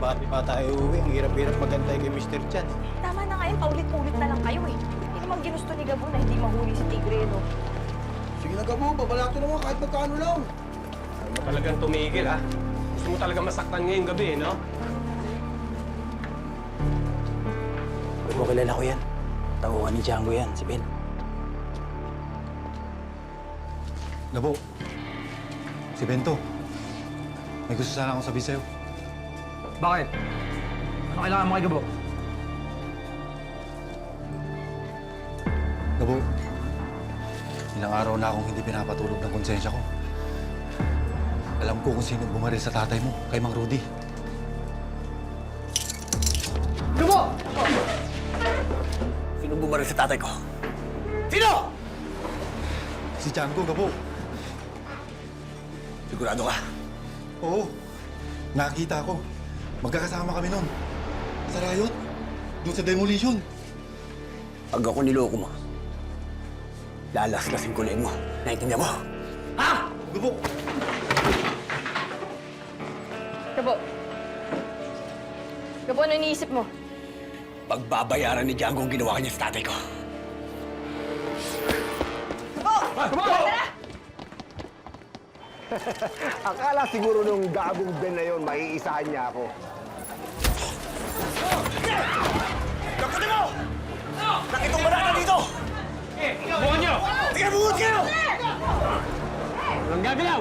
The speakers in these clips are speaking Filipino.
bakit pa tayo uuwi? Ang hirap-hirap magantay kay Mr. Chan. Tama na nga yun, paulit-ulit na lang kayo eh. Hindi naman ginusto ni Gabo na hindi mahuli si Tigre, no? Sige na Gabo, babalato naman kahit magkano lang. Ano mo talagang tumigil, ha? Gusto mo talaga masaktan ngayong gabi, no? Alam mo, kilala ko yan. Tauhan ni Django yan, si Ben. Gabo, si Bento. May gusto sana akong sabihin sa'yo. Bakit? Ano kailangan mo kay Gabo? Gabo, ilang araw na akong hindi pinapatulog ng konsensya ko. Alam ko kung sino bumaril sa tatay mo, kay Mang Rudy. Gabo! Sino bumaril sa tatay ko? Sino? Si Django, Gabo. Sigurado ka? Oo, nakita ko. Magkakasama kami nun. Sa riot, doon sa demolition. Pag ako niloko mo, lalaslasin ko na mo. Naintindihan mo? Ha? Gabo! Gabo. Gabo, ano iniisip mo? Pagbabayaran ni Django ang ginawa niya sa tatay ko. Gabo! Gabo! Tara! Akala siguro nung gagong Ben na yon, maiisahan niya ako. Kaputin mo! Nakitong barata dito! Bukan nyo! Tingnan mo kayo! Walang gagalaw!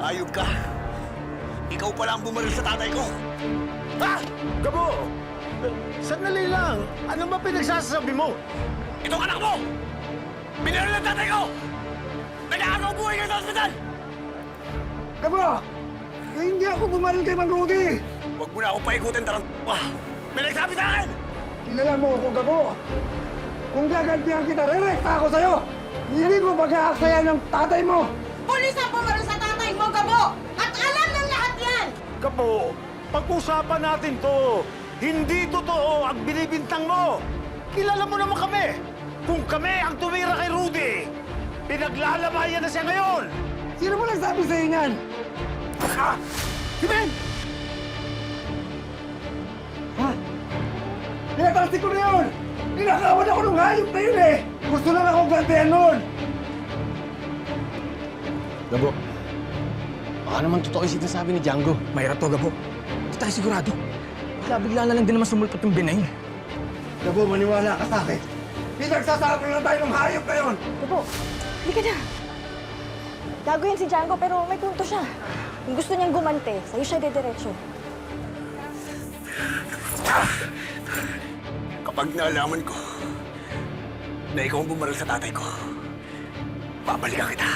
Ayog ka! Ikaw pala ang bumaril sa tatay ko! Ha? Gabo! Sandali lang! Ano ba pinagsasabi mo? Itong anak mo! Binaril ang tatay ko! Nag-aagaw buhay kayo sa ospital! Gabo! Hindi ako bumaril kay Mang Rudy! Huwag mo na akong paikutin, tarantula! May nagsabi sa akin! Kilala mo ako, Gabo! Kung gagantihan kita, rerekta ako sa'yo! Hindi mo pag-aaksayan ng tatay mo! Pulis ang pumaril sa tatay mo, Gabo! At alam ng lahat yan! Gabo, pag-usapan natin to. Hindi totoo ang binibintang mo. Kilala mo naman kami. Kung kami ang tumira kay Rudy, pinaglalamayan na siya ngayon. Sino mo nagsabi sa'yo niyan? Ah! Si Ben! Ha? Pinatalsik ko na yun! Ninakawan ako ng hayop na yun eh! Gusto lang akong gantihan nun! Gabo, baka naman totoo yung sinasabi ni Django. Mahirap to, Gabo. Hindi tayo sigurado. Bigla-bigla na lang din naman sumulpot yung Benay. Gabo, maniwala ka sa akin. Pinagsasabi na tayo ng hayop na yun! Gabo, hindi ka na. Gago yan si Django, pero may punto siya. Kung gusto niyang gumante, sa'yo siya dediretso. Kapag naalaman ko na ikaw ang bumaril sa tatay ko, babalikan kita.